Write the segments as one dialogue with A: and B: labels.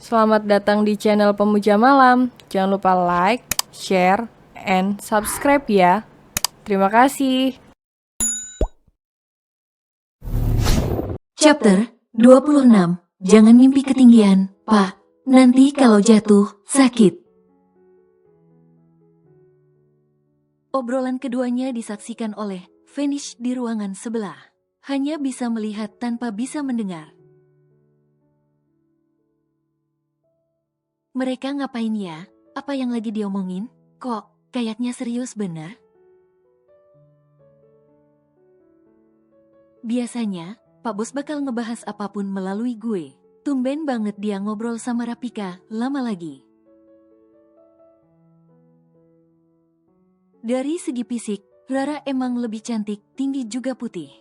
A: Selamat datang di channel Pemuja Malam. Jangan lupa like, share, and subscribe ya. Terima kasih.
B: Chapter 26. Jangan mimpi ketinggian, Pak. Nanti kalau jatuh, sakit. Obrolan keduanya disaksikan oleh Vanish di ruangan sebelah. Hanya bisa melihat tanpa bisa mendengar. Mereka ngapain ya? Apa yang lagi diomongin? Kok kayaknya serius bener? Biasanya, Pak Bos bakal ngebahas apapun melalui gue. Tumben banget dia ngobrol sama Rapika lama lagi. Dari segi fisik, Rara emang lebih cantik, tinggi juga putih.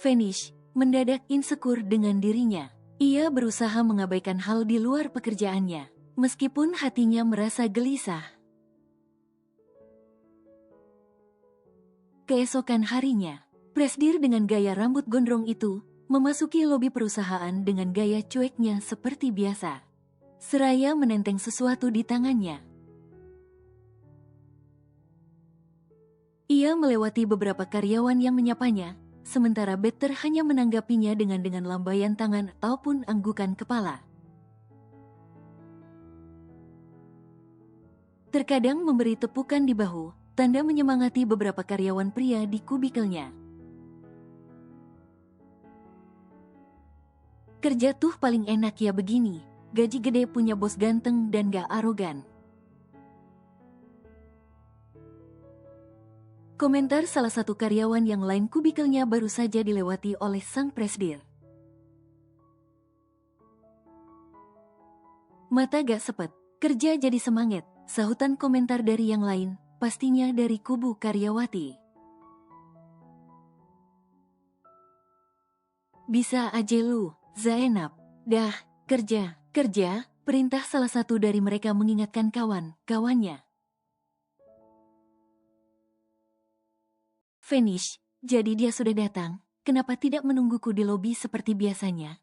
B: Vanish mendadak insecure dengan dirinya. Ia berusaha mengabaikan hal di luar pekerjaannya, meskipun hatinya merasa gelisah. Keesokan harinya, Presdir dengan gaya rambut gondrong itu memasuki lobi perusahaan dengan gaya cueknya seperti biasa. Seraya menenteng sesuatu di tangannya. Ia melewati beberapa karyawan yang menyapanya, sementara Better hanya menanggapinya dengan lambaian tangan ataupun anggukan kepala. Terkadang memberi tepukan di bahu, tanda menyemangati beberapa karyawan pria di kubikelnya. Kerja tuh paling enak ya begini, gaji gede punya bos ganteng dan gak arogan. Komentar salah satu karyawan yang lain kubikelnya baru saja dilewati oleh sang presdir. Mata gak sepet, kerja jadi semangat, sahutan komentar dari yang lain, pastinya dari kubu karyawati. Bisa aja lu, Zainab. Dah, kerja, perintah salah satu dari mereka mengingatkan kawannya. Vanish, jadi dia sudah datang, kenapa tidak menungguku di lobi seperti biasanya?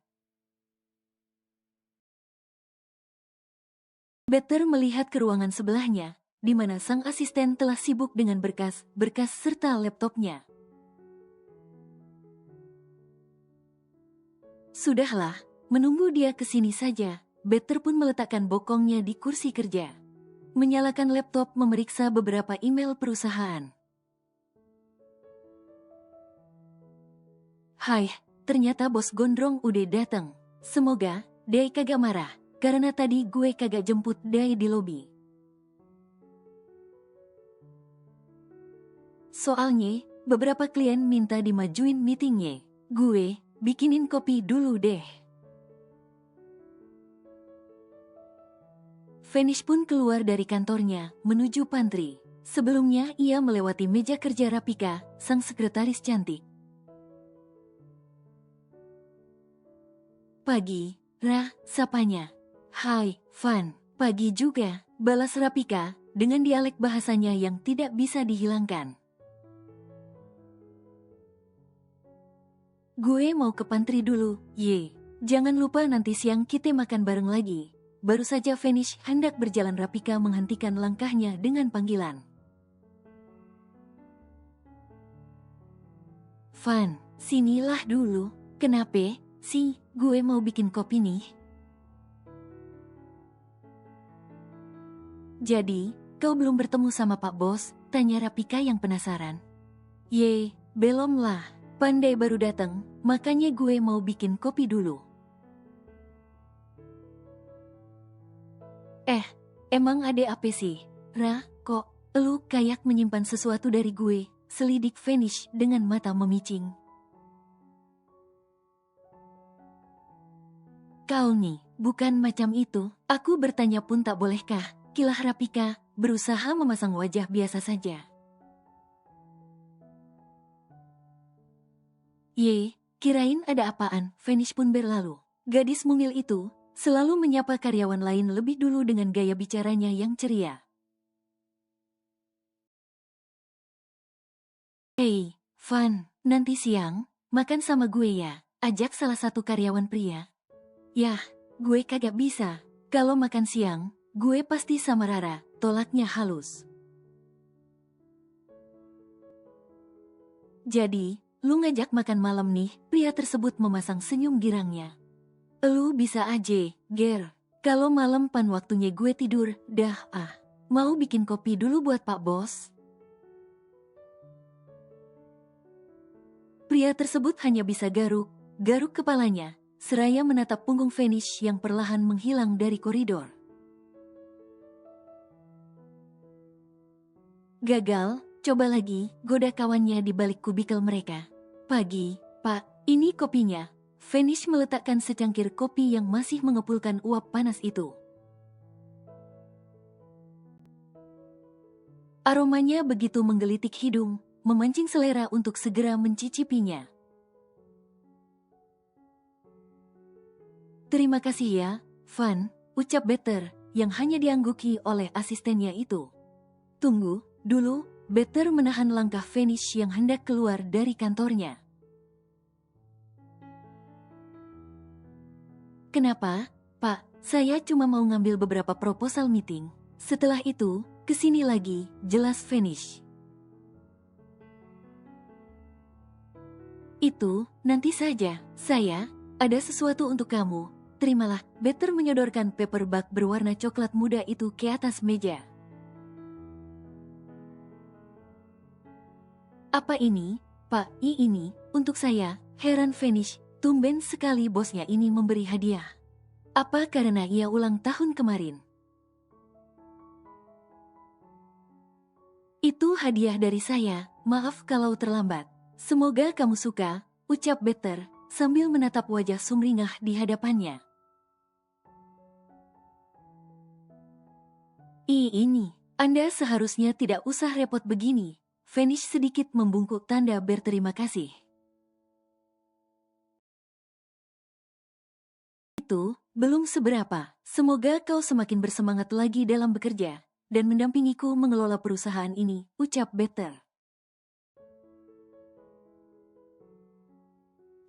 B: Better melihat ke ruangan sebelahnya, di mana sang asisten telah sibuk dengan berkas serta laptopnya. Sudahlah, menunggu dia kesini saja. Better pun meletakkan bokongnya di kursi kerja. Menyalakan laptop memeriksa beberapa email perusahaan. Hai, ternyata bos gondrong udah datang. Semoga Day kagak marah, karena tadi gue kagak jemput Day di lobi. Soalnya, beberapa klien minta dimajuin meetingnya. Gue bikinin kopi dulu deh. Vanish pun keluar dari kantornya, menuju pantry. Sebelumnya ia melewati meja kerja Rapika, sang sekretaris cantik. Pagi, sapanya. Hai, Van. Pagi juga, balas Rapika, dengan dialek bahasanya yang tidak bisa dihilangkan. Gue mau ke pantry dulu, ye. Jangan lupa nanti siang kita makan bareng lagi. Baru saja Vanish hendak berjalan Rapika menghentikan langkahnya dengan panggilan. Van, sinilah dulu. Kenapa sih? Gue mau bikin kopi nih. Jadi, kau belum bertemu sama Pak Bos? Tanya Rapika yang penasaran. Ye, belum lah. Pandai baru datang, makanya gue mau bikin kopi dulu. Emang ada apa sih? Kok lu kayak menyimpan sesuatu dari gue? Selidik Vanish dengan mata memicing. Kau nih, bukan macam itu. Aku bertanya pun tak bolehkah? Kilah Rapika, berusaha memasang wajah biasa saja. Ye, kirain ada apaan? Vanish pun berlalu. Gadis mungil itu selalu menyapa karyawan lain lebih dulu dengan gaya bicaranya yang ceria. Hei, Van, nanti siang, makan sama gue ya. ajak salah satu karyawan pria. Yah, gue kagak bisa. Kalau makan siang, gue pasti sama Rara, tolaknya halus. Jadi, lu ngajak makan malam nih, pria tersebut memasang senyum girangnya. Lu bisa aja, Ger. Kalau malam pan waktunya gue tidur, dah ah. Mau bikin kopi dulu buat Pak Bos? Pria tersebut hanya bisa garuk kepalanya, seraya menatap punggung Vanish yang perlahan menghilang dari koridor. Gagal, coba lagi, goda kawannya di balik kubikel mereka. Pagi, Pak, ini kopinya. Vanish meletakkan secangkir kopi yang masih mengepulkan uap panas itu. Aromanya begitu menggelitik hidung, memancing selera untuk segera mencicipinya. Terima kasih ya, Van, ucap Better, yang hanya diangguki oleh asistennya itu. Tunggu, dulu, Better menahan langkah Vanish yang hendak keluar dari kantornya. Kenapa, Pak? Saya cuma mau ngambil beberapa proposal meeting. Setelah itu, kesini lagi, jelas Vanish. Itu, nanti saja. Saya, ada sesuatu untuk kamu. Terimalah, Better menyodorkan paperback berwarna coklat muda itu ke atas meja. Apa ini, Pak? Ini, untuk saya, heran Vanish. Tumben sekali bosnya ini memberi hadiah. Apa karena ia ulang tahun kemarin? Itu hadiah dari saya, maaf kalau terlambat. Semoga kamu suka, ucap Better, sambil menatap wajah sumringah di hadapannya. Ini, Anda seharusnya tidak usah repot begini. Vanish sedikit membungkuk tanda berterima kasih. Itu, belum seberapa. Semoga kau semakin bersemangat lagi dalam bekerja, dan mendampingiku mengelola perusahaan ini, ucap Better.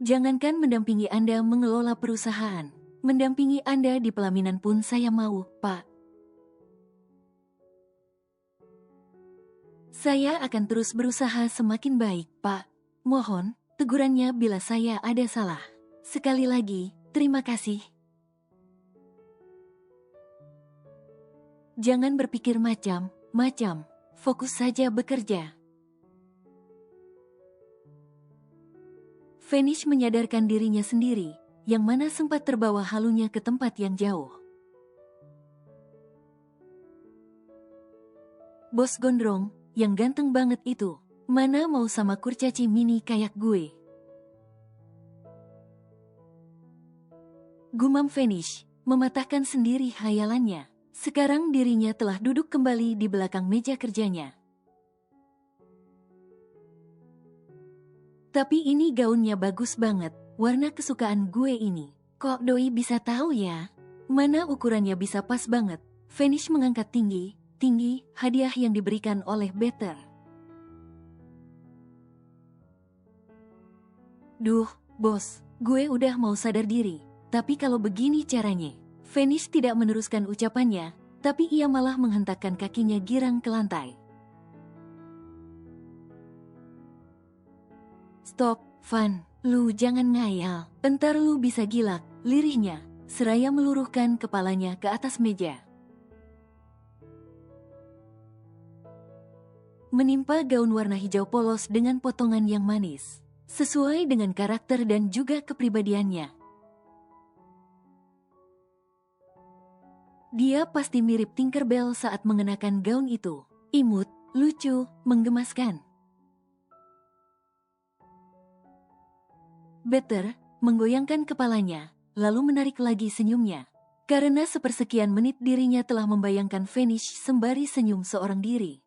B: Jangankan mendampingi Anda mengelola perusahaan, mendampingi Anda di pelaminan pun saya mau, Pak. Saya akan terus berusaha semakin baik, Pak. Mohon, tegurannya bila saya ada salah. Sekali lagi, terima kasih. Jangan berpikir macam-macam, fokus saja bekerja. Vanish menyadarkan dirinya sendiri, yang mana sempat terbawa halunya ke tempat yang jauh. Bos gondrong, yang ganteng banget itu, mana mau sama kurcaci mini kayak gue. Gumam Vanish, mematahkan sendiri hayalannya. Sekarang dirinya telah duduk kembali di belakang meja kerjanya. Tapi ini gaunnya bagus banget, warna kesukaan gue ini. Kok doi bisa tahu ya? Mana ukurannya bisa pas banget. Vanish mengangkat tinggi hadiah yang diberikan oleh Better. Duh, bos, gue udah mau sadar diri. Tapi kalau begini caranya, Vanish tidak meneruskan ucapannya, tapi ia malah menghentakkan kakinya girang ke lantai. Stop, Van, lu jangan ngayal, entar lu bisa gilak, lirihnya, seraya meluruhkan kepalanya ke atas meja. Menimpa gaun warna hijau polos dengan potongan yang manis, sesuai dengan karakter dan juga kepribadiannya. Dia pasti mirip Tinkerbell saat mengenakan gaun itu. Imut, lucu, menggemaskan. Better menggoyangkan kepalanya, lalu menarik lagi senyumnya. Karena sepersekian menit dirinya telah membayangkan Vanish sembari senyum seorang diri.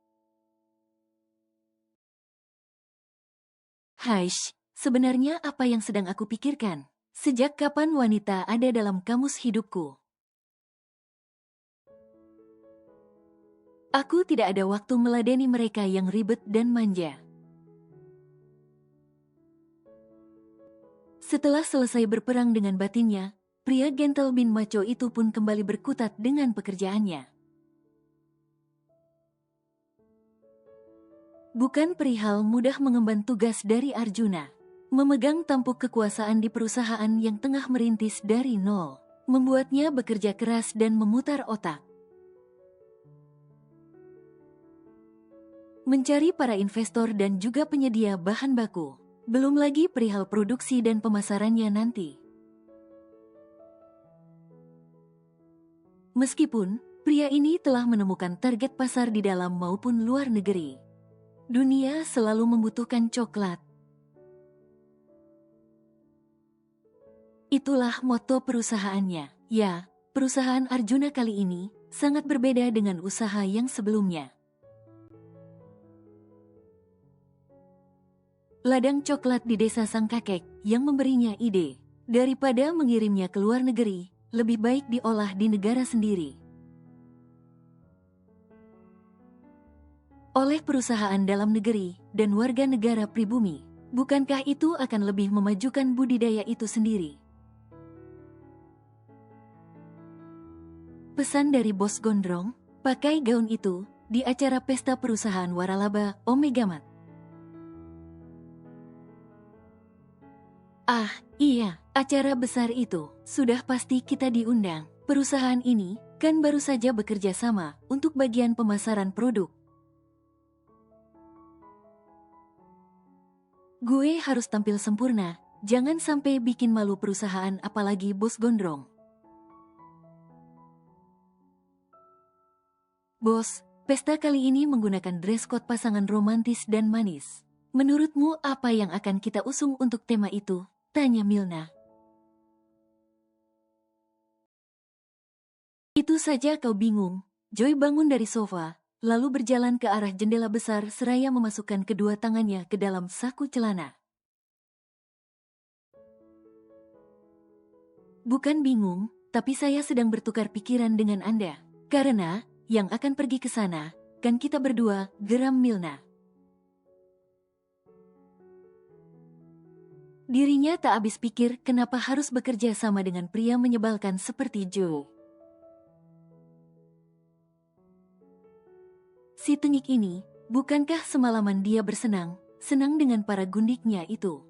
B: Haish, sebenarnya apa yang sedang aku pikirkan? Sejak kapan wanita ada dalam kamus hidupku? Aku tidak ada waktu meladeni mereka yang ribet dan manja. Setelah selesai berperang dengan batinnya, pria gentle bin macho itu pun kembali berkutat dengan pekerjaannya. Bukan perihal mudah mengemban tugas dari Arjuna. Memegang tampuk kekuasaan di perusahaan yang tengah merintis dari nol, membuatnya bekerja keras dan memutar otak. Mencari para investor dan juga penyedia bahan baku. Belum lagi perihal produksi dan pemasarannya nanti. Meskipun pria ini telah menemukan target pasar di dalam maupun luar negeri, dunia selalu membutuhkan coklat. Itulah moto perusahaannya. Ya, perusahaan Arjuna kali ini sangat berbeda dengan usaha yang sebelumnya. Ladang coklat di desa sang kakek yang memberinya ide. Daripada mengirimnya ke luar negeri, lebih baik diolah di negara sendiri. Oleh perusahaan dalam negeri dan warga negara pribumi, bukankah itu akan lebih memajukan budidaya itu sendiri? Pesan dari Bos Gondrong, pakai gaun itu di acara pesta perusahaan waralaba Omega Mart. Ah, iya, acara besar itu sudah pasti kita diundang. Perusahaan ini kan baru saja bekerja sama untuk bagian pemasaran produk. Gue harus tampil sempurna, jangan sampai bikin malu perusahaan apalagi Bos Gondrong. Bos, pesta kali ini menggunakan dress code pasangan romantis dan manis. Menurutmu apa yang akan kita usung untuk tema itu? Tanya Milna. Itu saja kau bingung. Joy bangun dari sofa, lalu berjalan ke arah jendela besar seraya memasukkan kedua tangannya ke dalam saku celana. Bukan bingung, tapi saya sedang bertukar pikiran dengan Anda. Karena yang akan pergi ke sana, kan kita berdua, geram Milna. Dirinya tak habis pikir kenapa harus bekerja sama dengan pria menyebalkan seperti Joe. Si tengik ini, bukankah semalaman dia senang dengan para gundiknya itu?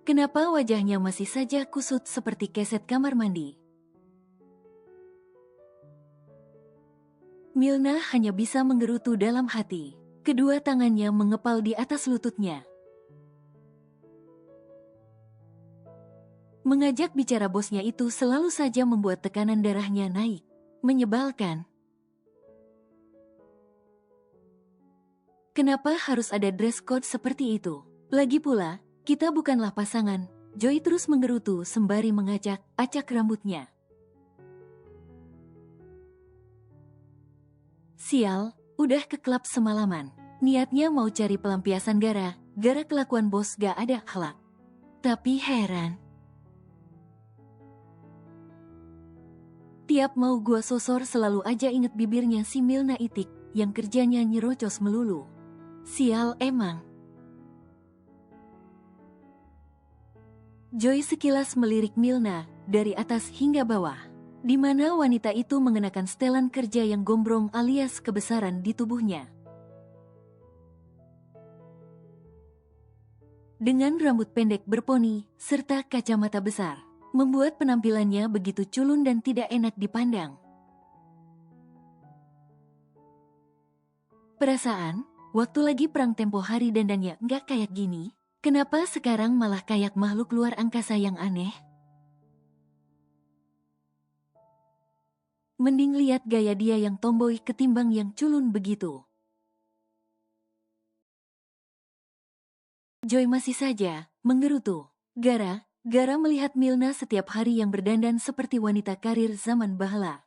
B: Kenapa wajahnya masih saja kusut seperti keset kamar mandi? Milna hanya bisa menggerutu dalam hati. Kedua tangannya mengepal di atas lututnya. Mengajak bicara bosnya itu selalu saja membuat tekanan darahnya naik. Menyebalkan. Kenapa harus ada dress code seperti itu? Lagi pula, kita bukanlah pasangan. Joy terus menggerutu sembari mengacak-acak rambutnya. Sial, udah ke klub semalaman. Niatnya mau cari pelampiasan gara kelakuan bos gak ada akhlak. Tapi heran. Tiap mau gua sosor selalu aja inget bibirnya si Milna Itik yang kerjanya nyerocos melulu. Sial emang. Joy sekilas melirik Milna dari atas hingga bawah. Di mana wanita itu mengenakan setelan kerja yang gombrong alias kebesaran di tubuhnya. Dengan rambut pendek berponi serta kacamata besar, membuat penampilannya begitu culun dan tidak enak dipandang. Perasaan, waktu lagi perang tempo hari dandannya nggak kayak gini, kenapa sekarang malah kayak makhluk luar angkasa yang aneh? Mending lihat gaya dia yang tomboy ketimbang yang culun begitu. Joy masih saja menggerutu. Gara melihat Milna setiap hari yang berdandan seperti wanita karir zaman bahla.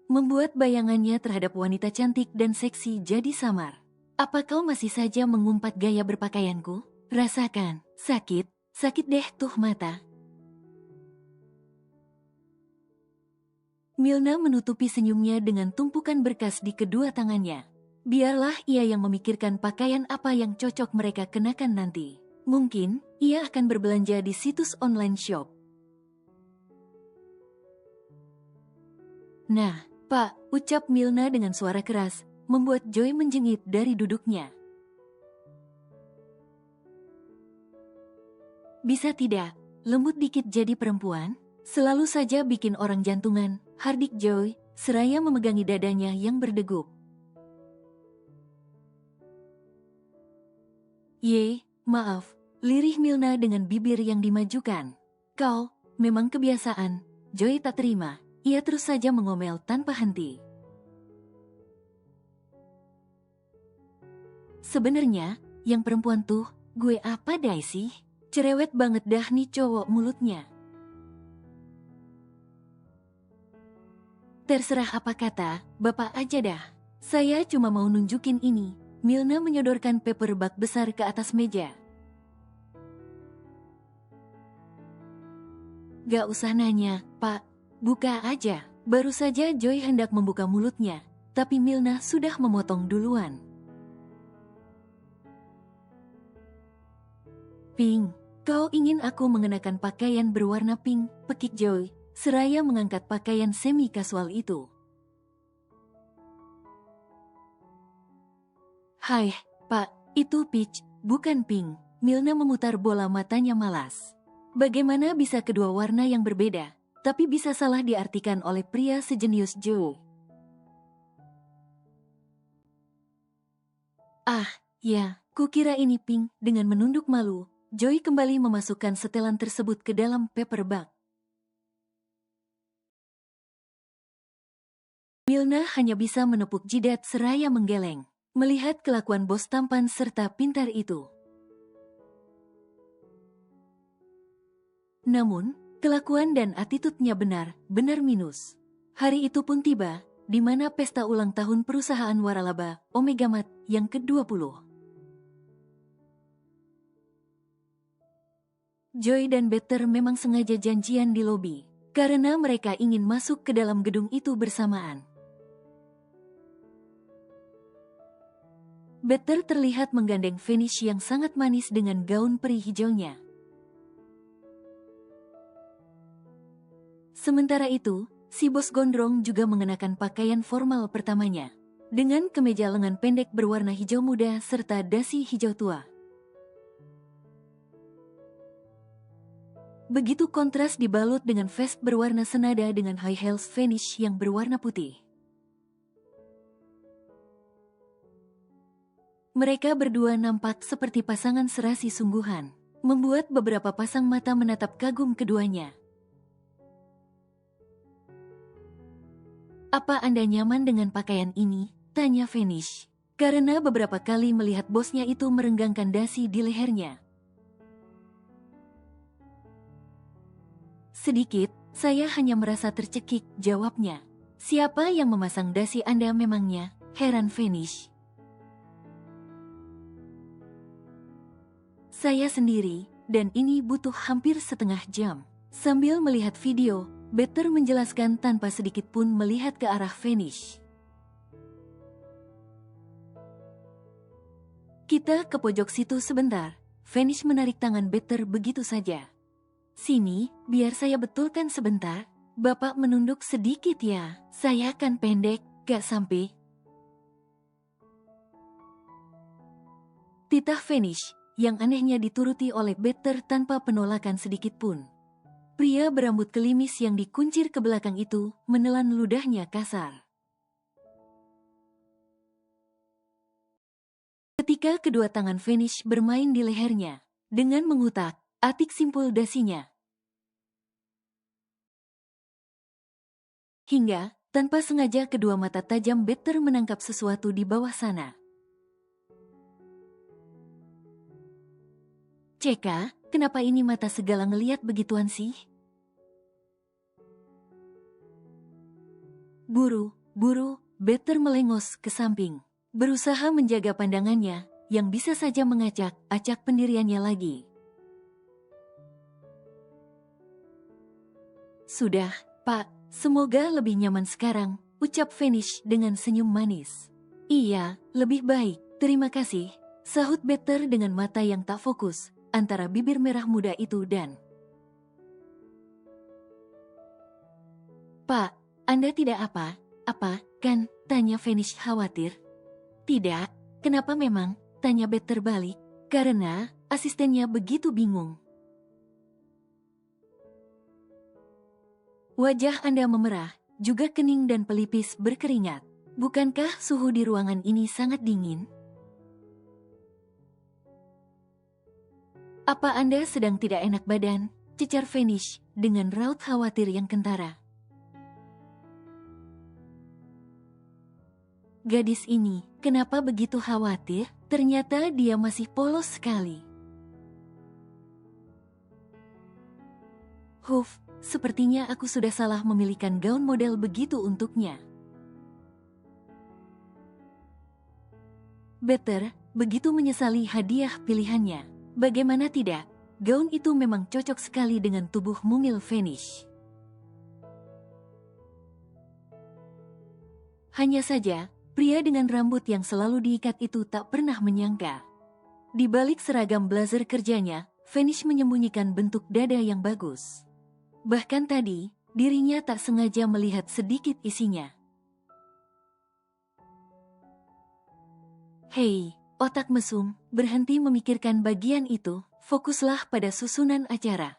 B: Membuat bayangannya terhadap wanita cantik dan seksi jadi samar. Apa kau masih saja mengumpat gaya berpakaianku? Rasakan, sakit deh tuh mata. Milna menutupi senyumnya dengan tumpukan berkas di kedua tangannya. Biarlah ia yang memikirkan pakaian apa yang cocok mereka kenakan nanti. Mungkin, ia akan berbelanja di situs online shop. Nah, Pak, ucap Milna dengan suara keras, membuat Joy menjengit dari duduknya. Bisa tidak, lembut dikit jadi perempuan? Selalu saja bikin orang jantungan, hardik Joy, seraya memegangi dadanya yang berdegup. Maaf, lirih Milna dengan bibir yang dimajukan. Kau, memang kebiasaan. Joy tak terima, ia terus saja mengomel tanpa henti. Sebenarnya, yang perempuan tuh, gue apa dai sih? Cerewet banget dah nih cowok mulutnya. Terserah apa kata, bapak aja dah. Saya cuma mau nunjukin ini. Milna menyodorkan paperback besar ke atas meja. Gak usah nanya, Pak. Buka aja. Baru saja Joy hendak membuka mulutnya, tapi Milna sudah memotong duluan. Pink, kau ingin aku mengenakan pakaian berwarna pink, pekik Joy, seraya mengangkat pakaian semi-kasual itu. Hai, Pak, itu peach, bukan pink. Milna memutar bola matanya malas. Bagaimana bisa kedua warna yang berbeda, tapi bisa salah diartikan oleh pria sejenius Joe? Ah, ya, kukira ini pink. Dengan menunduk malu, Joy kembali memasukkan setelan tersebut ke dalam paperback. Milna hanya bisa menepuk jidat seraya menggeleng, melihat kelakuan bos tampan serta pintar itu. Namun, kelakuan dan attitude-nya benar-benar minus. Hari itu pun tiba, di mana pesta ulang tahun perusahaan waralaba, Omega Mart, yang ke-20. Joy dan Better memang sengaja janjian di lobi, karena mereka ingin masuk ke dalam gedung itu bersamaan. Better terlihat menggandeng Vanish yang sangat manis dengan gaun peri hijaunya. Sementara itu, si bos gondrong juga mengenakan pakaian formal pertamanya, dengan kemeja lengan pendek berwarna hijau muda serta dasi hijau tua. Begitu kontras dibalut dengan vest berwarna senada dengan high heels Vanish yang berwarna putih. Mereka berdua nampak seperti pasangan serasi sungguhan, membuat beberapa pasang mata menatap kagum keduanya. Apa Anda nyaman dengan pakaian ini? Tanya Vanish, karena beberapa kali melihat bosnya itu merenggangkan dasi di lehernya. Sedikit, saya hanya merasa tercekik, jawabnya. Siapa yang memasang dasi Anda memangnya? Heran Vanish. Saya sendiri, dan ini butuh hampir setengah jam. Sambil melihat video, Better menjelaskan tanpa sedikit pun melihat ke arah Vanish. Kita ke pojok situ sebentar. Vanish menarik tangan Better begitu saja. Sini, biar saya betulkan sebentar. Bapak menunduk sedikit ya. Saya kan pendek, gak sampai. Titah Vanish, yang anehnya dituruti oleh Better tanpa penolakan sedikit pun. Pria berambut kelimis yang dikuncir ke belakang itu menelan ludahnya kasar. Ketika kedua tangan Vanish bermain di lehernya, dengan mengutak, atik simpul dasinya. Hingga, tanpa sengaja kedua mata tajam Better menangkap sesuatu di bawah sana. Ceka, kenapa ini mata segala ngeliat begituan sih? Buru, Better melengos ke samping. Berusaha menjaga pandangannya, yang bisa saja mengacak-acak pendiriannya lagi. Sudah, Pak, semoga lebih nyaman sekarang, ucap Vanish dengan senyum manis. Iya, lebih baik. Terima kasih. Sahut Better dengan mata yang tak fokus antara bibir merah muda itu dan... Pak, Anda tidak apa-apa, kan? Tanya Vanish khawatir. Tidak, kenapa memang? Tanya Better balik. Karena asistennya begitu bingung. Wajah Anda memerah, juga kening dan pelipis berkeringat. Bukankah suhu di ruangan ini sangat dingin? Apa Anda sedang tidak enak badan? Cecar Vanish dengan raut khawatir yang kentara. Gadis ini, kenapa begitu khawatir? Ternyata dia masih polos sekali. Huf, sepertinya aku sudah salah memilihkan gaun model begitu untuknya. Better, begitu menyesali hadiah pilihannya. Bagaimana tidak, gaun itu memang cocok sekali dengan tubuh mungil Vanish. Hanya saja, pria dengan rambut yang selalu diikat itu tak pernah menyangka. Di balik seragam blazer kerjanya, Vanish menyembunyikan bentuk dada yang bagus. Bahkan tadi, dirinya tak sengaja melihat sedikit isinya. Hei, otak mesum, berhenti memikirkan bagian itu, fokuslah pada susunan acara.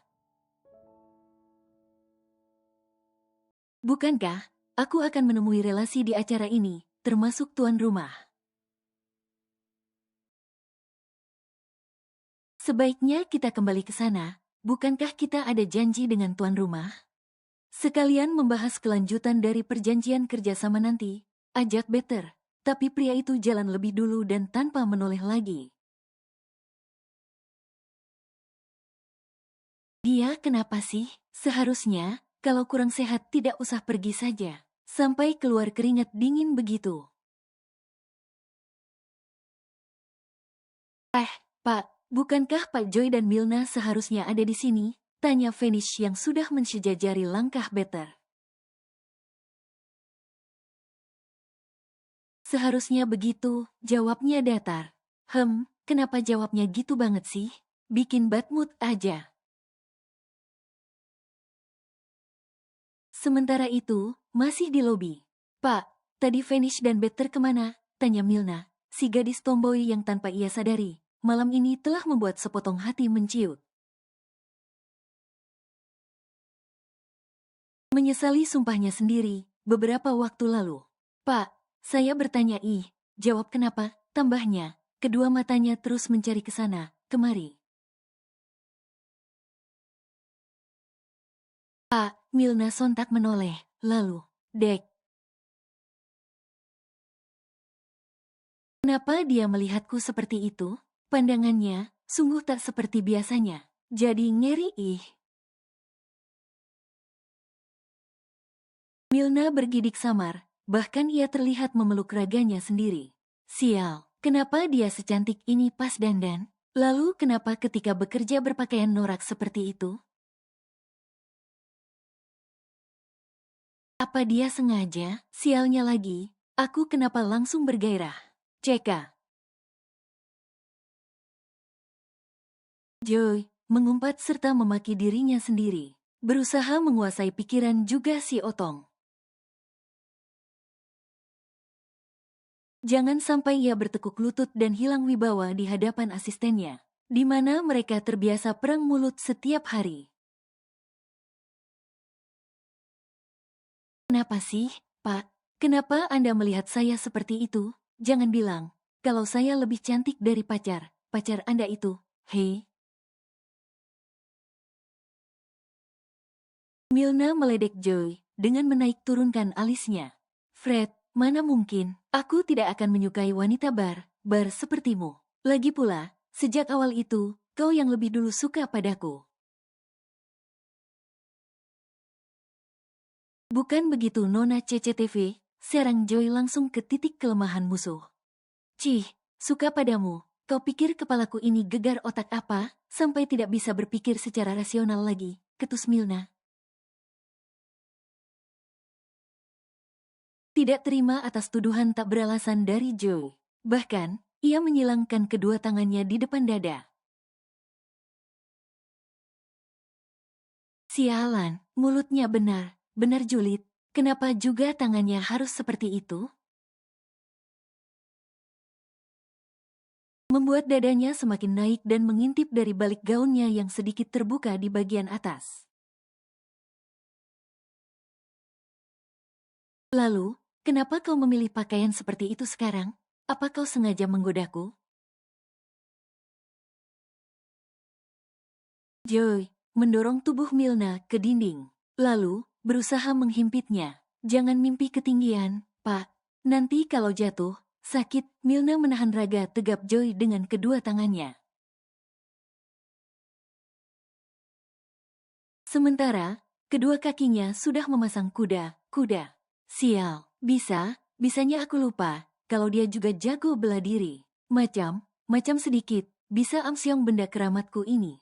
B: Bukankah, aku akan menemui relasi di acara ini, termasuk tuan rumah. Sebaiknya kita kembali ke sana, bukankah kita ada janji dengan tuan rumah? Sekalian membahas kelanjutan dari perjanjian kerjasama nanti, ajak Better. Tapi pria itu jalan lebih dulu dan tanpa menoleh lagi. Dia kenapa sih? Seharusnya, kalau kurang sehat tidak usah pergi saja. Sampai keluar keringat dingin begitu. Pak, bukankah Pak Joy dan Milna seharusnya ada di sini? Tanya Vanish yang sudah mensejajari langkah Better. Seharusnya begitu, jawabnya datar. Kenapa jawabnya gitu banget sih? Bikin bad mood aja. Sementara itu, masih di lobi. Pak, tadi Vanish dan Better kemana? Tanya Milna, si gadis tomboy yang tanpa ia sadari, malam ini telah membuat sepotong hati menciut. Menyesali sumpahnya sendiri, beberapa waktu lalu. Pak, saya bertanya jawab kenapa, tambahnya, kedua matanya terus mencari ke sana, kemari. Pak, Milna sontak menoleh, lalu, Dek. Kenapa dia melihatku seperti itu? Pandangannya, sungguh tak seperti biasanya. Jadi ngeri Milna bergidik samar, bahkan ia terlihat memeluk raganya sendiri. Sial, kenapa dia secantik ini pas dandan? Lalu kenapa ketika bekerja berpakaian norak seperti itu? Apa dia sengaja? Sialnya lagi, aku kenapa langsung bergairah? Ceka. Joy, mengumpat serta memaki dirinya sendiri. Berusaha menguasai pikiran juga si Otong. Jangan sampai ia bertekuk lutut dan hilang wibawa di hadapan asistennya, di mana mereka terbiasa perang mulut setiap hari. Kenapa sih, Pak? Kenapa Anda melihat saya seperti itu? Jangan bilang, kalau saya lebih cantik dari pacar Anda itu, hei. Milna meledek Joy dengan menaik turunkan alisnya. Fred, mana mungkin, aku tidak akan menyukai wanita bar sepertimu. Lagi pula, sejak awal itu, kau yang lebih dulu suka padaku. Bukan begitu Nona CCTV, serang Joy langsung ke titik kelemahan musuh. Cih, suka padamu, kau pikir kepalaku ini gegar otak apa, sampai tidak bisa berpikir secara rasional lagi, ketus Milna. tidak terima atas tuduhan tak beralasan dari Joe. Bahkan, ia menyilangkan kedua tangannya di depan dada. Sialan, mulutnya benar julid. Kenapa juga tangannya harus seperti itu? Membuat dadanya semakin naik dan mengintip dari balik gaunnya yang sedikit terbuka di bagian atas. Lalu, kenapa kau memilih pakaian seperti itu sekarang? Apa kau sengaja menggodaku? Joy mendorong tubuh Milna ke dinding, lalu berusaha menghimpitnya. Jangan mimpi ketinggian, Pak. Nanti kalau jatuh, sakit. Milna menahan raga tegap Joy dengan kedua tangannya. Sementara, kedua kakinya sudah memasang kuda. Sial, bisanya aku lupa kalau dia juga jago bela diri. Macam sedikit, bisa amsyong benda keramatku ini.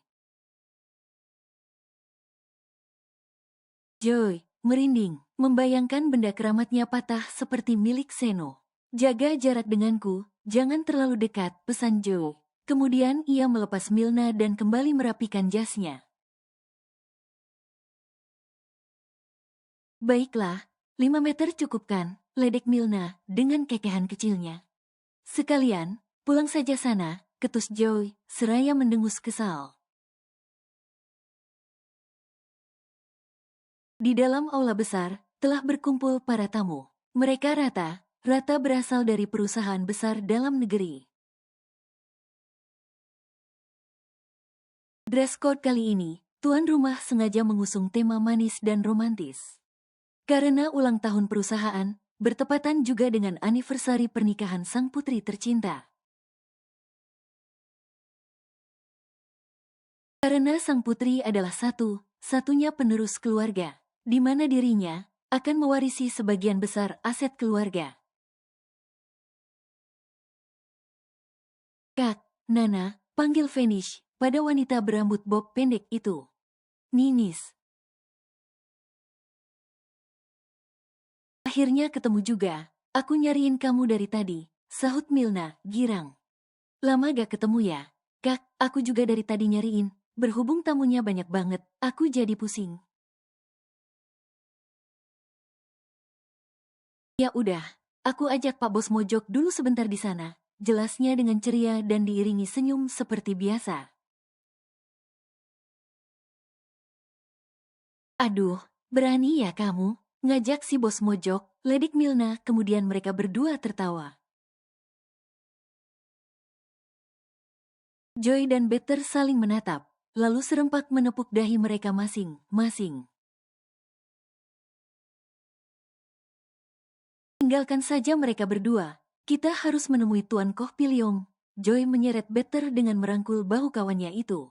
B: Joy merinding, membayangkan benda keramatnya patah seperti milik Seno. Jaga jarak denganku, jangan terlalu dekat, pesan Joy. Kemudian ia melepas Milna dan kembali merapikan jasnya. Baiklah, 5 meter cukup kan, ledek Milna dengan kekehan kecilnya. Sekalian, pulang saja sana, ketus Joy, seraya mendengus kesal. Di dalam aula besar, telah berkumpul para tamu. Mereka rata berasal dari perusahaan besar dalam negeri. Dress code kali ini, tuan rumah sengaja mengusung tema manis dan romantis. Karena ulang tahun perusahaan, bertepatan juga dengan anniversary pernikahan sang putri tercinta. Karena sang putri adalah satunya penerus keluarga, di mana dirinya akan mewarisi sebagian besar aset keluarga. Kak, Nana, panggil Vanish pada wanita berambut bob pendek itu. Ninis. Akhirnya ketemu juga, aku nyariin kamu dari tadi, sahut Milna, girang. Lama gak ketemu ya? Kak, aku juga dari tadi nyariin, berhubung tamunya banyak banget, aku jadi pusing. Ya udah, aku ajak Pak Bos mojok dulu sebentar di sana, jelasnya dengan ceria dan diiringi senyum seperti biasa. Aduh, berani ya kamu, ngajak si bos mojok, ledik Milna, kemudian mereka berdua tertawa. Joy dan Better saling menatap, lalu serempak menepuk dahi mereka masing-masing. Tinggalkan saja mereka berdua, kita harus menemui Tuan Koh Piliong. Joy menyeret Better dengan merangkul bahu kawannya itu.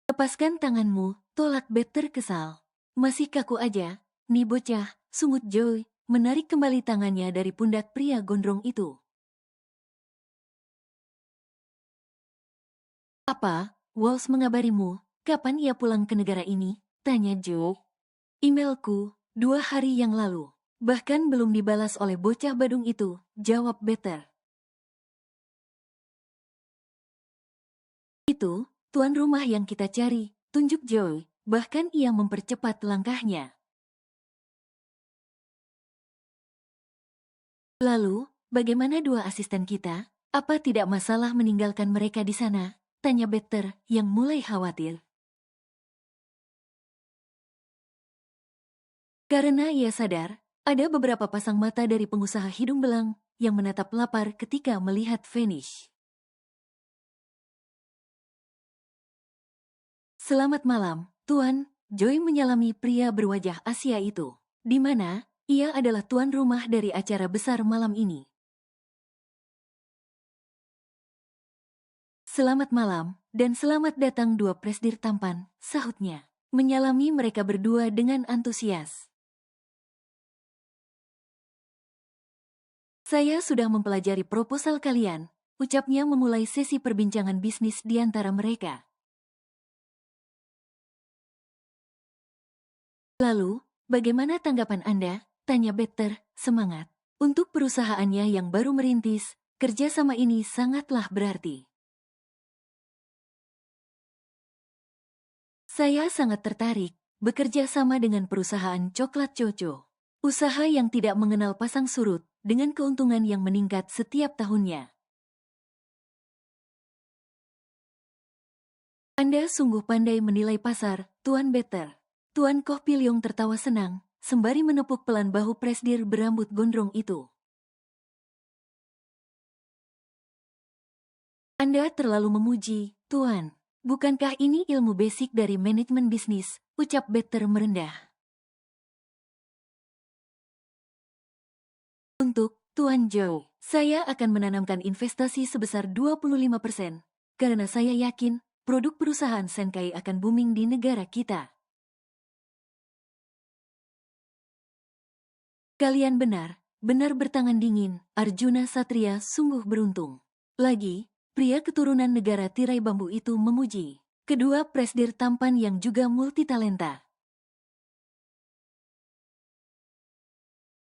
B: Lepaskan tanganmu, tolak Better kesal. Masih kaku aja, nih bocah, sungut Joy, menarik kembali tangannya dari pundak pria gondrong itu. Apa, Walls mengabarimu, kapan ia pulang ke negara ini? Tanya Joe. Emailku, 2 hari yang lalu. Bahkan belum dibalas oleh bocah badung itu, jawab Better. Itu, tuan rumah yang kita cari, tunjuk Joe, bahkan ia mempercepat langkahnya. Lalu, bagaimana 2 asisten kita? Apa tidak masalah meninggalkan mereka di sana? Tanya Better yang mulai khawatir. Karena ia sadar, ada beberapa pasang mata dari pengusaha hidung belang yang menatap lapar ketika melihat Vanish. Selamat malam, Tuan. Joy menyalami pria berwajah Asia itu, di mana ia adalah tuan rumah dari acara besar malam ini. Selamat malam, dan selamat datang 2 presdir tampan, sahutnya, menyalami mereka berdua dengan antusias. Saya sudah mempelajari proposal kalian, ucapnya memulai sesi perbincangan bisnis di antara mereka. Lalu, bagaimana tanggapan Anda? Tanya Better, semangat. Untuk perusahaannya yang baru merintis, kerjasama ini sangatlah berarti. Saya sangat tertarik bekerja sama dengan perusahaan coklat Coco. Usaha yang tidak mengenal pasang surut, dengan keuntungan yang meningkat setiap tahunnya. Anda sungguh pandai menilai pasar, Tuan Better. Tuan Koh Pilyong tertawa senang, sembari menepuk pelan bahu presdir berambut gondrong itu. Anda terlalu memuji, Tuan. Bukankah ini ilmu basic dari manajemen bisnis? Ucap Better merendah. Untuk Tuan Joe, saya akan menanamkan investasi sebesar 25%, karena saya yakin produk perusahaan Senkai akan booming di negara kita. Kalian benar bertangan dingin. Arjuna Satria sungguh beruntung. Lagi, pria keturunan negara tirai bambu itu memuji kedua presdir tampan yang juga multitalenta.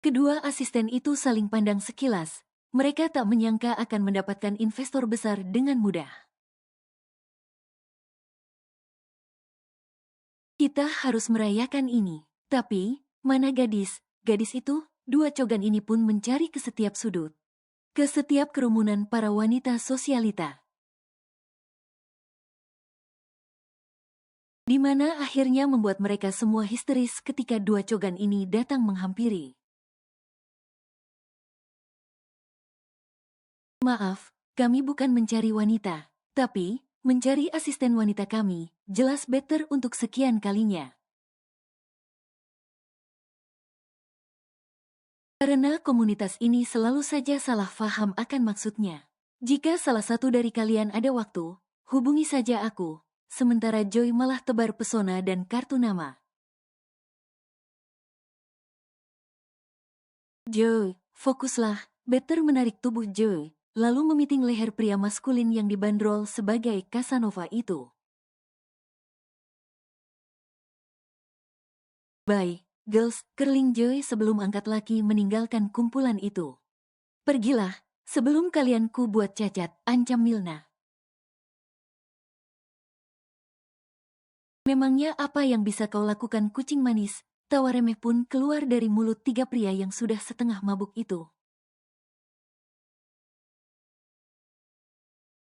B: Kedua asisten itu saling pandang sekilas. Mereka tak menyangka akan mendapatkan investor besar dengan mudah. Kita harus merayakan ini. Tapi, mana gadis? Gadis itu, dua cogan ini pun mencari ke setiap sudut. Ke setiap kerumunan para wanita sosialita. Di mana akhirnya membuat mereka semua histeris ketika dua cogan ini datang menghampiri. Maaf, kami bukan mencari wanita, tapi mencari asisten wanita kami, jelas Better untuk sekian kalinya. Karena komunitas ini selalu saja salah faham akan maksudnya. Jika salah satu dari kalian ada waktu, hubungi saja aku. Sementara Joy malah tebar pesona dan kartu nama. Joy, fokuslah. Better menarik tubuh Joy, lalu memiting leher pria maskulin yang dibanderol sebagai Casanova itu. Bye, girls, curling Joy sebelum angkat laki meninggalkan kumpulan itu. Pergilah, sebelum kalian ku buat cacat, ancam Milna. Memangnya apa yang bisa kau lakukan kucing manis? Tawa remeh pun keluar dari mulut tiga pria yang sudah setengah mabuk itu.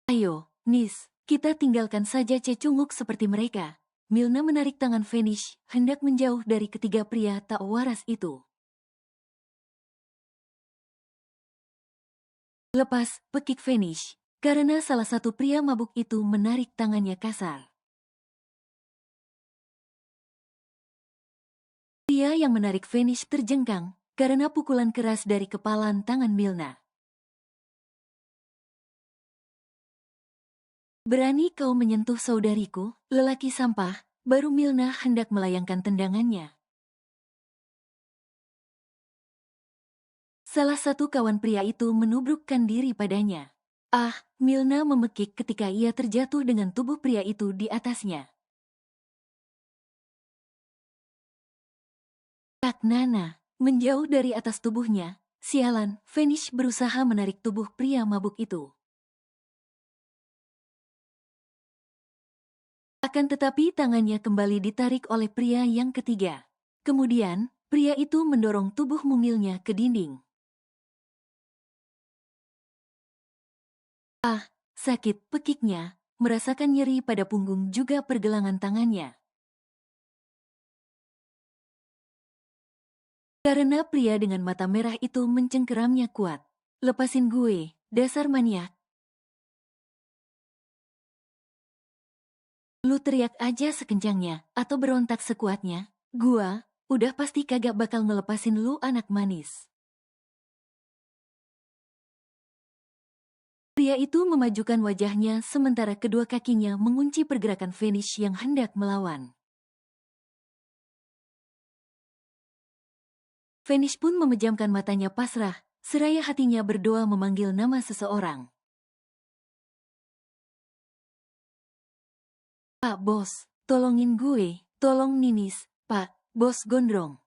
B: Ayo, Nis, kita tinggalkan saja cecunguk seperti mereka. Milna menarik tangan Vanish, hendak menjauh dari ketiga pria tak waras itu. Lepas, pekik Vanish, karena salah satu pria mabuk itu menarik tangannya kasar. Pria yang menarik Vanish terjengkang, karena pukulan keras dari kepalan tangan Milna. Berani kau menyentuh saudariku, lelaki sampah, baru Milna hendak melayangkan tendangannya. Salah satu kawan pria itu menubrukkan diri padanya. Ah, Milna memekik ketika ia terjatuh dengan tubuh pria itu di atasnya. Kak Nana, menjauh dari atas tubuhnya, sialan, Vanish berusaha menarik tubuh pria mabuk itu. Akan tetapi tangannya kembali ditarik oleh pria yang ketiga. Kemudian, pria itu mendorong tubuh mungilnya ke dinding. Ah, sakit pekiknya, merasakan nyeri pada punggung juga pergelangan tangannya. Karena pria dengan mata merah itu mencengkeramnya kuat. Lepasin gue, dasar maniak. Lu teriak aja sekencangnya, atau berontak sekuatnya. Gua, udah pasti kagak bakal ngelepasin lu anak manis. Pria itu memajukan wajahnya sementara kedua kakinya mengunci pergerakan Vanish yang hendak melawan. Vanish pun memejamkan matanya pasrah, seraya hatinya berdoa memanggil nama seseorang. Pak Bos, tolongin gue, tolong Ninis, Pak, Bos Gondrong.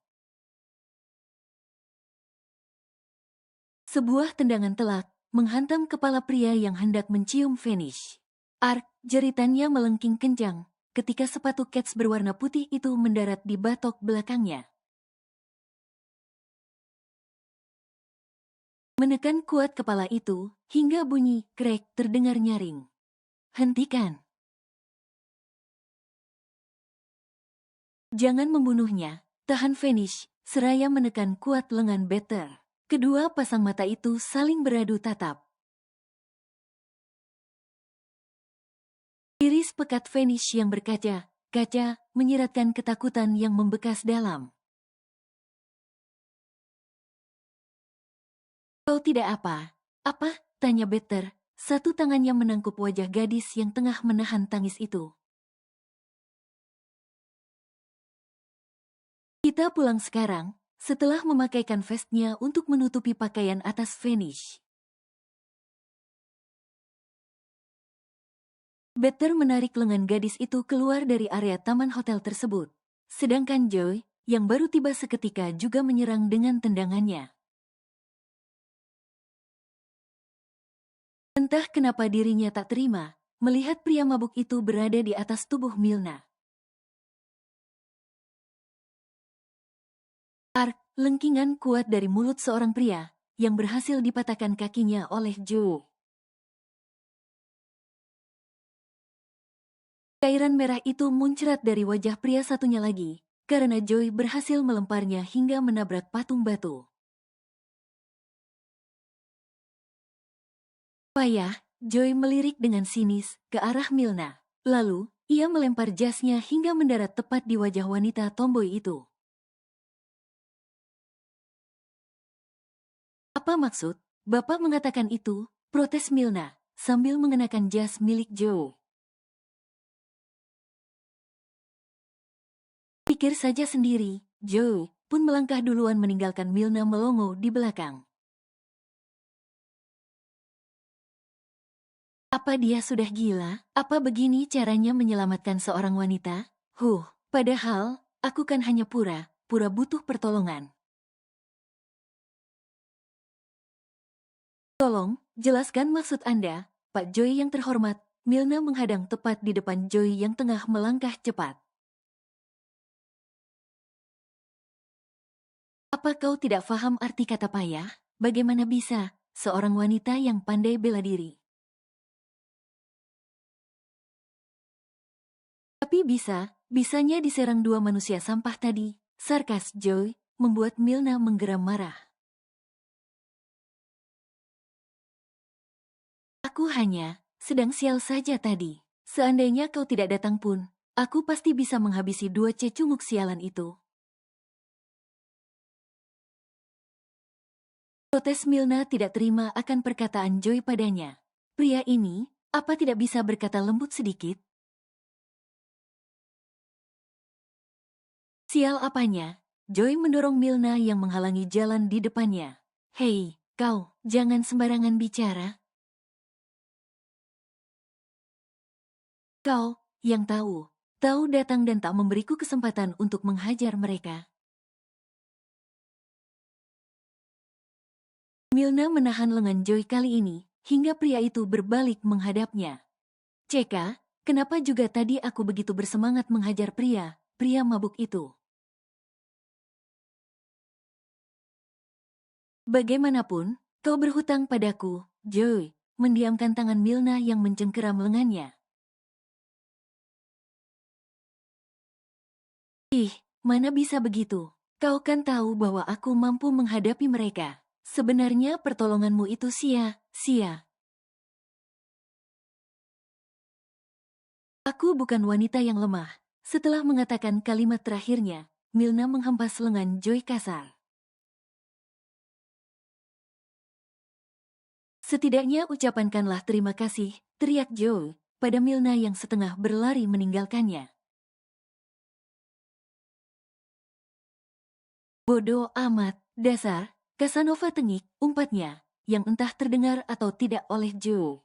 B: Sebuah tendangan telak menghantam kepala pria yang hendak mencium finish. Ark, jeritannya melengking kencang ketika sepatu kets berwarna putih itu mendarat di batok belakangnya. Menekan kuat kepala itu, hingga bunyi krek terdengar nyaring. Hentikan. Jangan membunuhnya, tahan finish, seraya menekan kuat lengan Better. Kedua pasang mata itu saling beradu tatap. Iris pekat finish yang berkaca-kaca menyiratkan ketakutan yang membekas dalam. Kau tidak apa? Apa? Tanya Better, satu tangannya menangkup wajah gadis yang tengah menahan tangis itu. Kita pulang sekarang, setelah memakaikan vestnya untuk menutupi pakaian atas finish. Better menarik lengan gadis itu keluar dari area taman hotel tersebut. Sedangkan Joy, yang baru tiba seketika juga menyerang dengan tendangannya. Entah kenapa dirinya tak terima, melihat pria mabuk itu berada di atas tubuh Milna. Ark, lengkingan kuat dari mulut seorang pria, yang berhasil dipatahkan kakinya oleh Joe. Cairan merah itu muncrat dari wajah pria satunya lagi, karena Joy berhasil melemparnya hingga menabrak patung batu. Payah, Joy melirik dengan sinis ke arah Milna. Lalu, ia melempar jasnya hingga mendarat tepat di wajah wanita tomboy itu. Apa maksud? Bapak mengatakan itu, protes Milna, sambil mengenakan jas milik Joe. Pikir saja sendiri, Joe pun melangkah duluan meninggalkan Milna melongo di belakang. Apa dia sudah gila? Apa begini caranya menyelamatkan seorang wanita? Padahal, aku kan hanya pura-pura butuh pertolongan. Tolong, jelaskan maksud Anda, Pak Joy yang terhormat. Milna menghadang tepat di depan Joy yang tengah melangkah cepat. Apa kau tidak paham arti kata payah? Bagaimana bisa seorang wanita yang pandai bela diri? Tapi bisanya diserang dua manusia sampah tadi. Sarkas Joy membuat Milna menggeram marah. Aku hanya sedang sial saja tadi. Seandainya kau tidak datang pun, aku pasti bisa menghabisi dua cecunguk sialan itu. Protes Milna tidak terima akan perkataan Joy padanya. Pria ini, apa tidak bisa berkata lembut sedikit? Sial apanya? Joy mendorong Milna yang menghalangi jalan di depannya. Hei, kau, jangan sembarangan bicara. Kau, yang tahu datang dan tak memberiku kesempatan untuk menghajar mereka. Milna menahan lengan Joy kali ini, hingga pria itu berbalik menghadapnya. Ceka, kenapa juga tadi aku begitu bersemangat menghajar pria mabuk itu? Bagaimanapun, kau berhutang padaku, Joy, mendiamkan tangan Milna yang mencengkeram lengannya. Mana bisa begitu? Kau kan tahu bahwa aku mampu menghadapi mereka. Sebenarnya pertolonganmu itu sia-sia. Aku bukan wanita yang lemah. Setelah mengatakan kalimat terakhirnya, Milna menghempas lengan Joy kasar. Setidaknya ucapkanlah terima kasih, teriak Joy pada Milna yang setengah berlari meninggalkannya. Bodoh amat, dasar, Casanova tengik, umpatnya, yang entah terdengar atau tidak oleh Joe.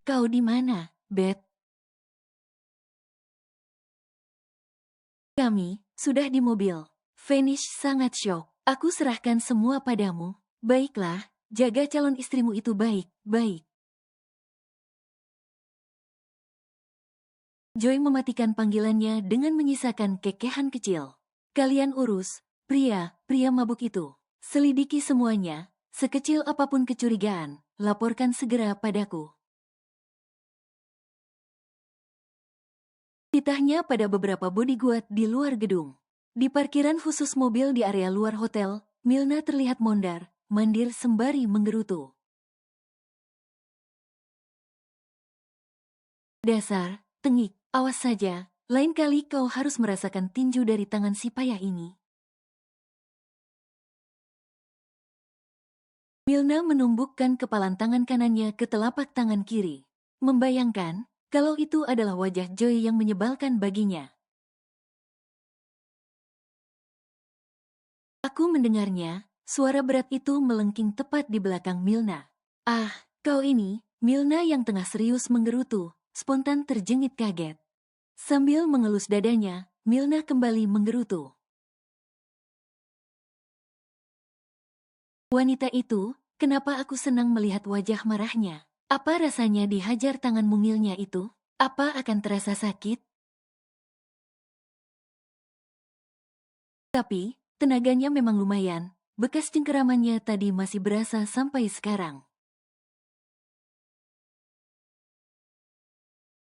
B: Kau di mana, Bet? Kami sudah di mobil. Vanish sangat syok. Aku serahkan semua padamu. Baiklah, jaga calon istrimu itu baik-baik. Joy mematikan panggilannya dengan menyisakan kekehan kecil. Kalian urus, pria mabuk itu. Selidiki semuanya, sekecil apapun kecurigaan, laporkan segera padaku. Titahnya pada beberapa bodyguard di luar gedung. Di parkiran khusus mobil di area luar hotel, Milna terlihat mandir sembari menggerutu. Dasar, tengik, awas saja, lain kali kau harus merasakan tinju dari tangan si payah ini. Milna menumbukkan kepalan tangan kanannya ke telapak tangan kiri. Membayangkan, kalau itu adalah wajah Joy yang menyebalkan baginya. Aku mendengarnya, suara berat itu melengking tepat di belakang Milna. Ah, kau ini, Milna yang tengah serius menggerutu, spontan terjengit kaget. Sambil mengelus dadanya, Milna kembali menggerutu. Wanita itu, kenapa aku senang melihat wajah marahnya? Apa rasanya dihajar tangan mungilnya itu? Apa akan terasa sakit? Tapi, tenaganya memang lumayan. Bekas cengkeramannya tadi masih berasa sampai sekarang.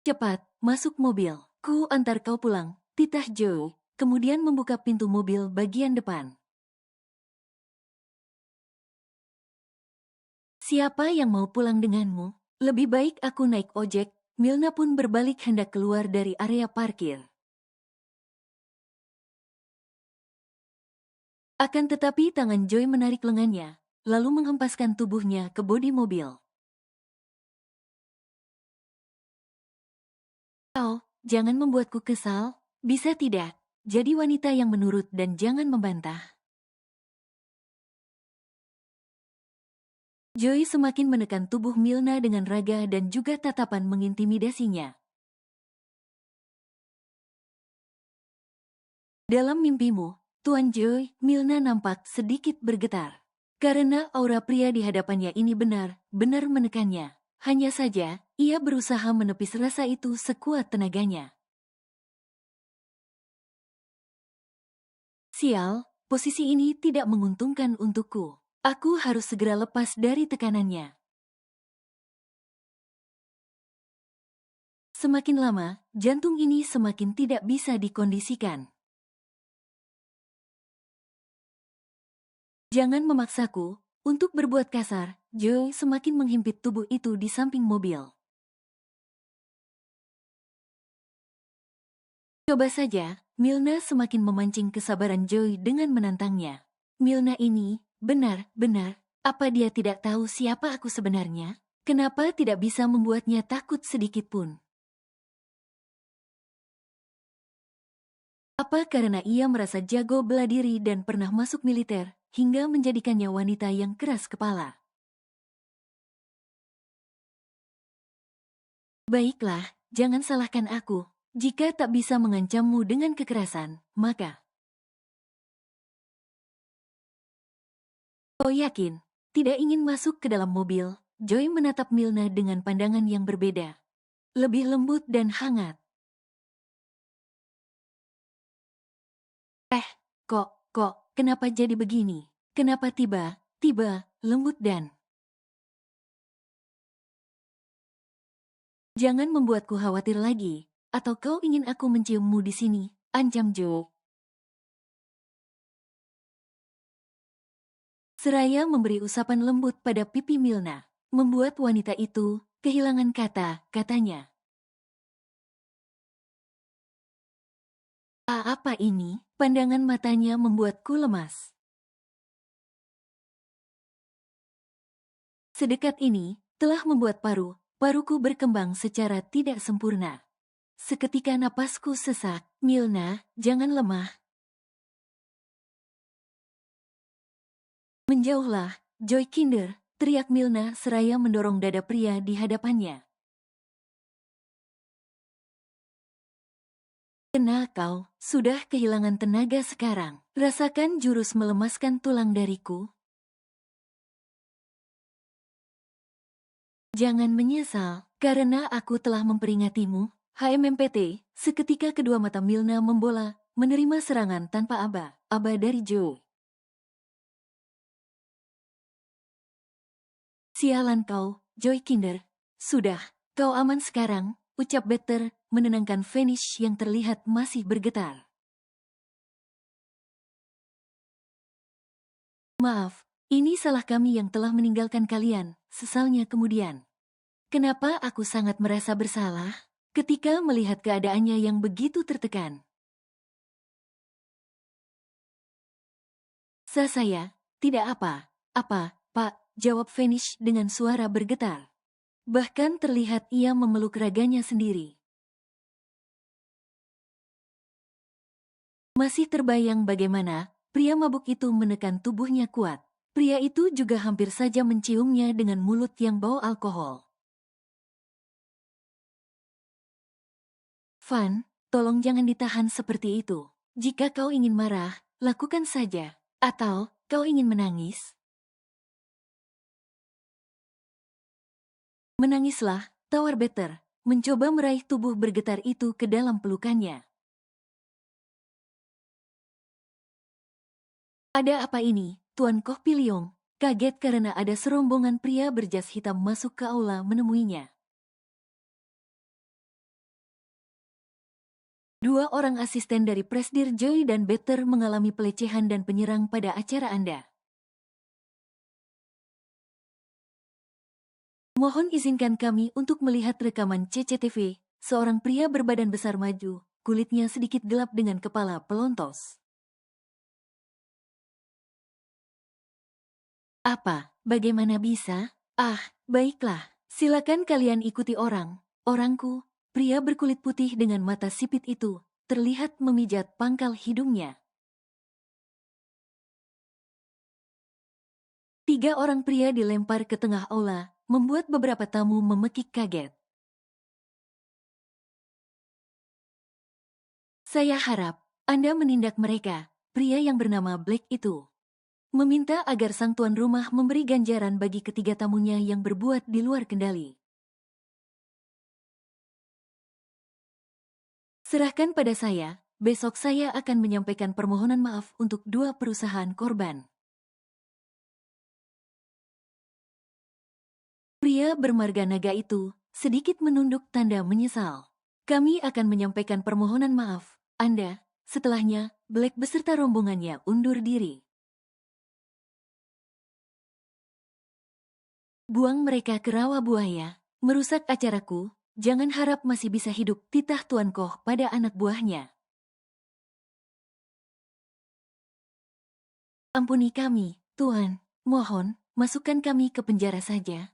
B: Cepat, masuk mobil. Ku antar kau pulang, titah Joe, kemudian membuka pintu mobil bagian depan. Siapa yang mau pulang denganmu? Lebih baik aku naik ojek. Milna pun berbalik hendak keluar dari area parkir. Akan tetapi tangan Joy menarik lengannya, lalu menghempaskan tubuhnya ke bodi mobil. Kau, jangan membuatku kesal, bisa tidak? Jadi wanita yang menurut dan jangan membantah. Joy semakin menekan tubuh Milna dengan raga dan juga tatapan mengintimidasinya. Dalam mimpimu, Tuan Joy, Milna nampak sedikit bergetar. Karena aura pria di hadapannya ini benar-benar menekannya. Hanya saja, ia berusaha menepis rasa itu sekuat tenaganya. Sial, posisi ini tidak menguntungkan untukku. Aku harus segera lepas dari tekanannya. Semakin lama, jantung ini semakin tidak bisa dikondisikan. Jangan memaksaku untuk berbuat kasar. Joy semakin menghimpit tubuh itu di samping mobil. Coba saja, Milna semakin memancing kesabaran Joy dengan menantangnya. Milna ini, benar-benar, apa dia tidak tahu siapa aku sebenarnya? Kenapa tidak bisa membuatnya takut sedikit pun? Apa karena ia merasa jago bela diri dan pernah masuk militer, hingga menjadikannya wanita yang keras kepala? Baiklah, jangan salahkan aku. Jika tak bisa mengancammu dengan kekerasan, maka kau yakin tidak ingin masuk ke dalam mobil? Joy menatap Milna dengan pandangan yang berbeda, lebih lembut dan hangat. Kenapa jadi begini? Kenapa tiba-tiba lembut dan... Jangan membuatku khawatir lagi, atau kau ingin aku menciummu di sini? Ancam Joe. Seraya memberi usapan lembut pada pipi Milna, membuat wanita itu kehilangan kata-katanya. Apa ini? Pandangan matanya membuatku lemas. Sedekat ini, telah membuat paruku berkembang secara tidak sempurna. Seketika napasku sesak. Milna, jangan lemah. Menjauhlah, Joy Kinder, teriak Milna seraya mendorong dada pria di hadapannya. Kena kau, sudah kehilangan tenaga sekarang. Rasakan jurus melemaskan tulang dariku. Jangan menyesal, karena aku telah memperingatimu. HMMPT, seketika kedua mata Milna membola, menerima serangan tanpa aba dari Joe. Sialan kau, Joy Kinder. Sudah, kau aman sekarang, ucap Better, menenangkan Vanish yang terlihat masih bergetar. Maaf, ini salah kami yang telah meninggalkan kalian, sesalnya kemudian. Kenapa aku sangat merasa bersalah ketika melihat keadaannya yang begitu tertekan? Saya, tidak apa, Pak, jawab Vanish dengan suara bergetar. Bahkan terlihat ia memeluk raganya sendiri. Masih terbayang bagaimana pria mabuk itu menekan tubuhnya kuat. Pria itu juga hampir saja menciumnya dengan mulut yang bau alkohol. Van, tolong jangan ditahan seperti itu. Jika kau ingin marah, lakukan saja. Atau, kau ingin menangis? Menangislah, tawar Better, mencoba meraih tubuh bergetar itu ke dalam pelukannya. Ada apa ini, Tuan Koh Piliong? Kaget karena ada serombongan pria berjas hitam masuk ke aula menemuinya. Dua orang asisten dari Presdir Joy dan Better mengalami pelecehan dan penyerang pada acara Anda. Mohon izinkan kami untuk melihat rekaman CCTV. Seorang pria berbadan besar maju, kulitnya sedikit gelap dengan kepala pelontos. Apa? Bagaimana bisa? Baiklah. Silakan kalian ikuti orangku. Pria berkulit putih dengan mata sipit itu terlihat memijat pangkal hidungnya. Tiga orang pria dilempar ke tengah aula, membuat beberapa tamu memekik kaget. Saya harap Anda menindak mereka, pria yang bernama Black itu. Meminta agar sang tuan rumah memberi ganjaran bagi ketiga tamunya yang berbuat di luar kendali. Serahkan pada saya, besok saya akan menyampaikan permohonan maaf untuk dua perusahaan korban. Pria bermarga naga itu sedikit menunduk tanda menyesal. Kami akan menyampaikan permohonan maaf, Anda. Setelahnya, Black beserta rombongannya undur diri. Buang mereka ke rawa buaya, merusak acaraku, jangan harap masih bisa hidup, titah Tuan Koh pada anak buahnya. Ampuni kami, Tuan, mohon, masukkan kami ke penjara saja.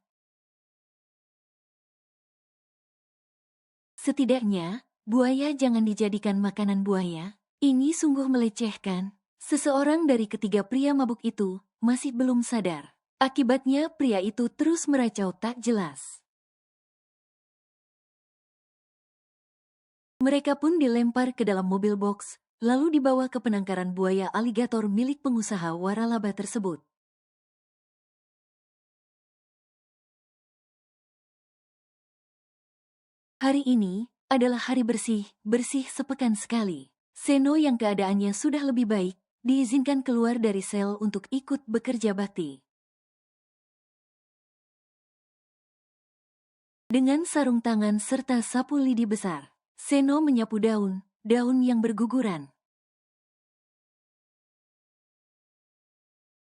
B: Setidaknya, buaya jangan dijadikan makanan buaya. Ini sungguh melecehkan. Seseorang dari ketiga pria mabuk itu masih belum sadar. Akibatnya pria itu terus meracau tak jelas. Mereka pun dilempar ke dalam mobil box, lalu dibawa ke penangkaran buaya aligator milik pengusaha waralaba tersebut. Hari ini adalah hari bersih sepekan sekali. Seno yang keadaannya sudah lebih baik, diizinkan keluar dari sel untuk ikut bekerja bakti. Dengan sarung tangan serta sapu lidi besar, Seno menyapu daun yang berguguran.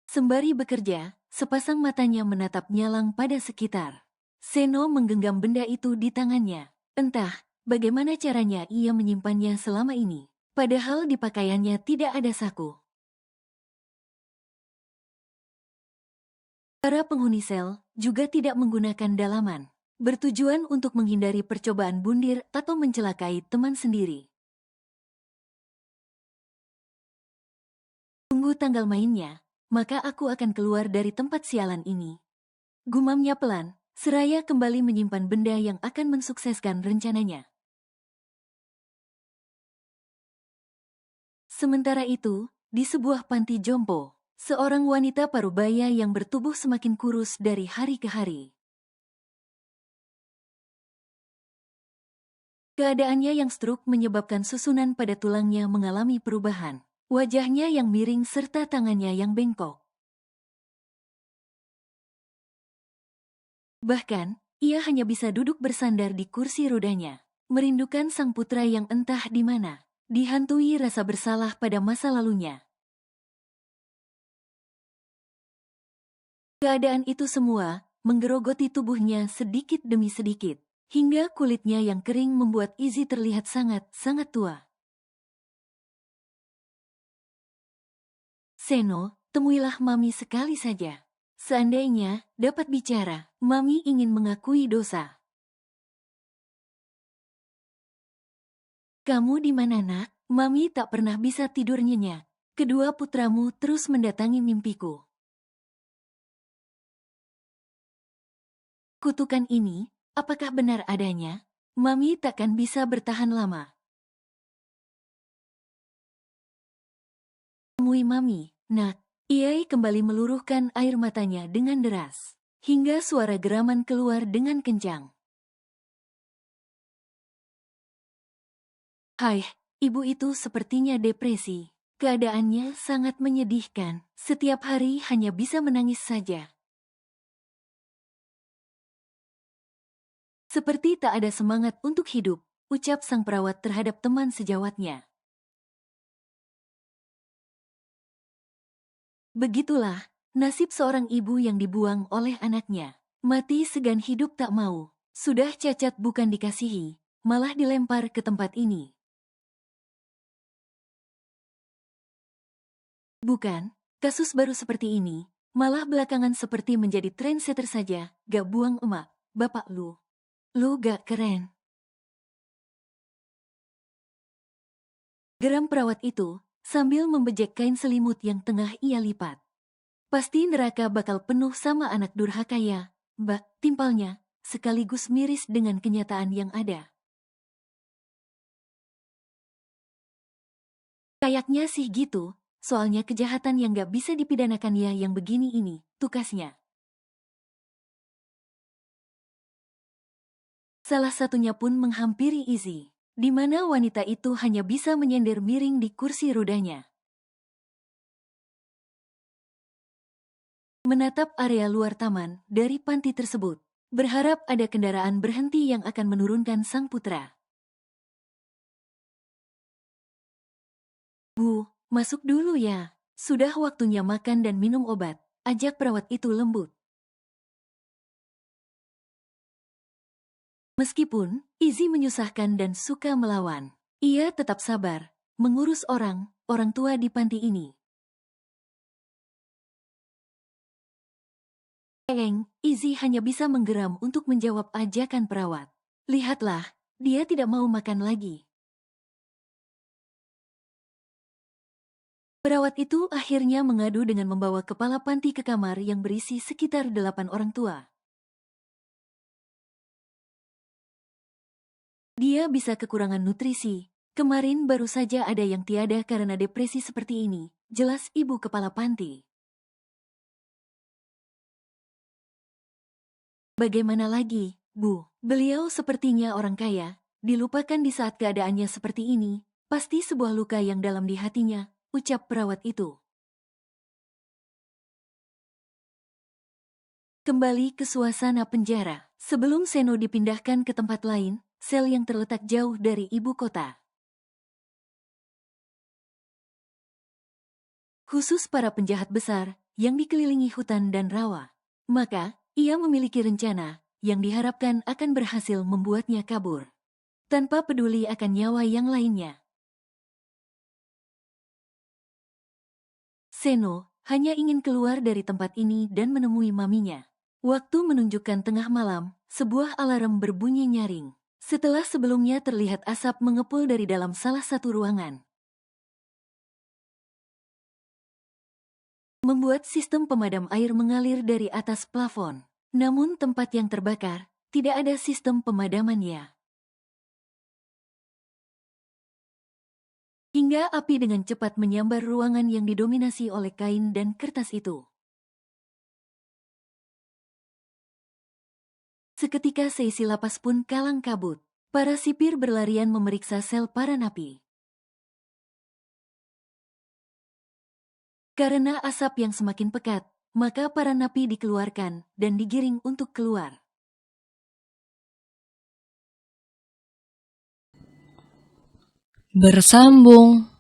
B: Sembari bekerja, sepasang matanya menatap nyalang pada sekitar. Seno menggenggam benda itu di tangannya. Entah bagaimana caranya ia menyimpannya selama ini. Padahal di pakaiannya tidak ada saku. Para penghuni sel juga tidak menggunakan dalaman, bertujuan untuk menghindari percobaan bundir atau mencelakai teman sendiri. Tunggu tanggal mainnya, maka aku akan keluar dari tempat sialan ini. Gumamnya pelan, seraya kembali menyimpan benda yang akan mensukseskan rencananya. Sementara itu, di sebuah panti jompo, seorang wanita parubaya yang bertubuh semakin kurus dari hari ke hari. Keadaannya yang stroke menyebabkan susunan pada tulangnya mengalami perubahan. Wajahnya yang miring serta tangannya yang bengkok. Bahkan, ia hanya bisa duduk bersandar di kursi rodanya, merindukan sang putra yang entah di mana, dihantui rasa bersalah pada masa lalunya. Keadaan itu semua menggerogoti tubuhnya sedikit demi sedikit, hingga kulitnya yang kering membuat Izzy terlihat sangat-sangat tua. Seno, temuilah Mami sekali saja. Seandainya dapat bicara, Mami ingin mengakui dosa. Kamu di mana, Nak? Mami tak pernah bisa tidur nyenyak. Kedua putramu terus mendatangi mimpiku. Kutukan ini, apakah benar adanya? Mami takkan bisa bertahan lama. Temui Mami, Nak. Iai kembali meluruhkan air matanya dengan deras, hingga suara geraman keluar dengan kencang. Hai, ibu itu sepertinya depresi. Keadaannya sangat menyedihkan. Setiap hari hanya bisa menangis saja. Seperti tak ada semangat untuk hidup, ucap sang perawat terhadap teman sejawatnya. Begitulah nasib seorang ibu yang dibuang oleh anaknya. Mati segan hidup tak mau. Sudah cacat bukan dikasihi, malah dilempar ke tempat ini. Bukan, kasus baru seperti ini, malah belakangan seperti menjadi trendsetter saja. Gak buang emak, bapak lu. Lu gak keren. Geram perawat itu, sambil membejek kain selimut yang tengah ia lipat. Pasti neraka bakal penuh sama anak durhaka ya, Mbak, timpalnya, sekaligus miris dengan kenyataan yang ada. Kayaknya sih gitu, soalnya kejahatan yang gak bisa dipidanakan ya yang begini ini, tukasnya. Salah satunya pun menghampiri Izzy, di mana wanita itu hanya bisa menyender miring di kursi rodanya. Menatap area luar taman dari panti tersebut, berharap ada kendaraan berhenti yang akan menurunkan sang putra. Bu, masuk dulu ya. Sudah waktunya makan dan minum obat, ajak perawat itu lembut. Meskipun Izzy menyusahkan dan suka melawan, ia tetap sabar, mengurus orang tua di panti ini. Izzy hanya bisa menggeram untuk menjawab ajakan perawat. Lihatlah, dia tidak mau makan lagi. Perawat itu akhirnya mengadu dengan membawa kepala panti ke kamar yang berisi sekitar 8 orang tua. Dia bisa kekurangan nutrisi. Kemarin baru saja ada yang tiada karena depresi seperti ini, jelas ibu kepala panti. Bagaimana lagi, Bu? Beliau sepertinya orang kaya, dilupakan di saat keadaannya seperti ini, pasti sebuah luka yang dalam di hatinya, ucap perawat itu. Kembali ke suasana penjara. Sebelum Seno dipindahkan ke tempat lain, sel yang terletak jauh dari ibu kota. Khusus para penjahat besar yang dikelilingi hutan dan rawa. Maka, ia memiliki rencana yang diharapkan akan berhasil membuatnya kabur, tanpa peduli akan nyawa yang lainnya. Seno hanya ingin keluar dari tempat ini dan menemui maminya. Waktu menunjukkan tengah malam, sebuah alarm berbunyi nyaring. Setelah sebelumnya terlihat asap mengepul dari dalam salah satu ruangan. Membuat sistem pemadam air mengalir dari atas plafon. Namun tempat yang terbakar, tidak ada sistem pemadamannya. hingga api dengan cepat menyambar ruangan yang didominasi oleh kain dan kertas itu. Seketika seisi lapas pun kalang kabut. Para sipir berlarian memeriksa sel para napi. Karena asap yang semakin pekat, maka para napi dikeluarkan dan digiring untuk keluar.
A: Bersambung.